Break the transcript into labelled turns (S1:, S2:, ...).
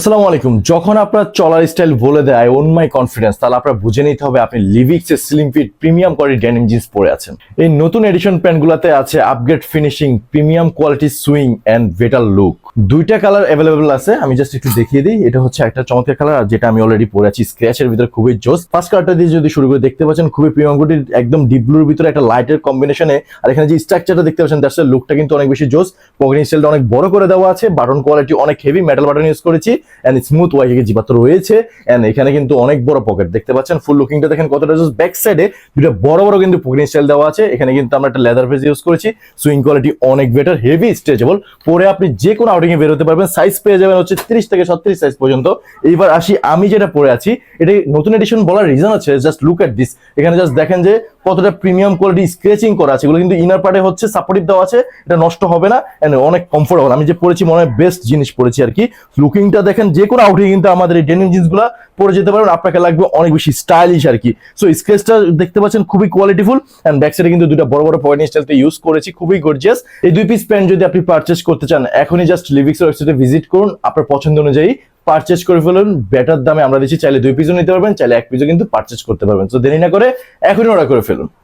S1: আসসালামু আলাইকুম। যখন আপনার চলার স্টাইল বলে দেয় আই ওন মাই কনফিডেন্স, তাহলে আপনার বুঝে নিতে হবে আপনি লিভিক্সের slim fit premium quality denim jeans পরে আছেন। এই নতুন এডিশন প্যান্টগুলোতে আছে upgrade finishing, premium quality sewing and better look. দুইটা কালার অ্যাভেলেবল আছে, আমি জাস্ট একটু দেখিয়ে দিই। এটা হচ্ছে একটা চমৎকার কালার, আর যেটা আমি অলরেডি পরে আছি স্ক্র্যাচের ভিতরে খুবই জোস। ফার্স্ট কালারটা দিয়ে যদি শুরু করে দেখতে পাচ্ছেন খুবই প্রিমিয়াম কোয়ালিটি, একদম ডিপ ব্লুর ভিতরে একটা লাইটের কম্বিনেশনে। আর এখানে যে স্ট্রাকচারটা দেখতে পাচ্ছেন দ্যাটস লুকটা কিন্তু অনেক বেশি জোস। পকেট স্টাইলটা অনেক বড় করে দেওয়া আছে, বাটন কোয়ালিটি অনেক হেভি মেটাল বাটন ইউজ করেছি এন্ড স্মুথ ওয়াইকে জিবাত রয়েছে। এন্ড এখানে কিন্তু অনেক বড় পকেট দেখতে পাচ্ছেন। ফুল লুকিংটা দেখেন কতটা জোস। ব্যাক সাইডে দুটো বড় বড় কিন্তু পকেট স্টাইল দেওয়া আছে। এখানে কিন্তু আমরা একটা লেদার ফেজ ইউজ করেছি। সুইং কোয়ালিটি অনেক বেটার, হেভি স্ট্রেচেবল। পরে আপনি যে কোনো আউটিং এ বের হতে পারবেন। সাইজ পেয়ে যাবেন হচ্ছে 30 থেকে 36 সাইজ পর্যন্ত। এইবার আসি আমি যেটা পরে আছি, এটা নতুন এডিশন বলার রিজন হচ্ছে জাস্ট লুক এট দিস। এখানে জাস্ট দেখেন যে কতটা প্রিমিয়াম কোয়ালিটি স্ক্রেচিং করা আছে। এগুলো কিন্তু ইনার পার্টে হচ্ছে সাপোর্টিভ দেওয়া আছে, এটা নষ্ট হবে না এন্ড অনেক কমফোর্টেবল। আমি যে পরেছি মনে হয় বেস্ট জিনিস পরেছি আর কি। লুকিংটা দেখেন, যে কোনো আউটিং কিন্তু আমাদের এই ডেনিম জিন্সগুলো পরে যেতে পারবেন, আপনাকে লাগবে অনেক বেশি স্টাইলিশ আর কি। সো স্কেচটা দেখতে পাচ্ছেন খুবই কোয়ালিটিফুল এন্ড ব্যাক সাইডে কিন্তু দুটো বড় বড় পয়েন্ট স্টাইলতে ইউজ করেছি, খুবই গর্জিয়াস। এই দুই পিস প্যান্ট যদি আপনি পারচেজ করতে চান, এখনই জাস্ট লিভিক্সের ওয়েবসাইটে ভিজিট করুন, আপনার পছন্দ অনুযায়ী পারচেজ করে ফেলুন। বেটার দামে আমরা দিচ্ছি, চাইলে দুই পিসও নিতে পারবেন, চাইলে এক পিসও কিন্তু পারচেজ করতে পারবেন। তো দেরি না করে এখনই অর্ডার করে ফেলুন।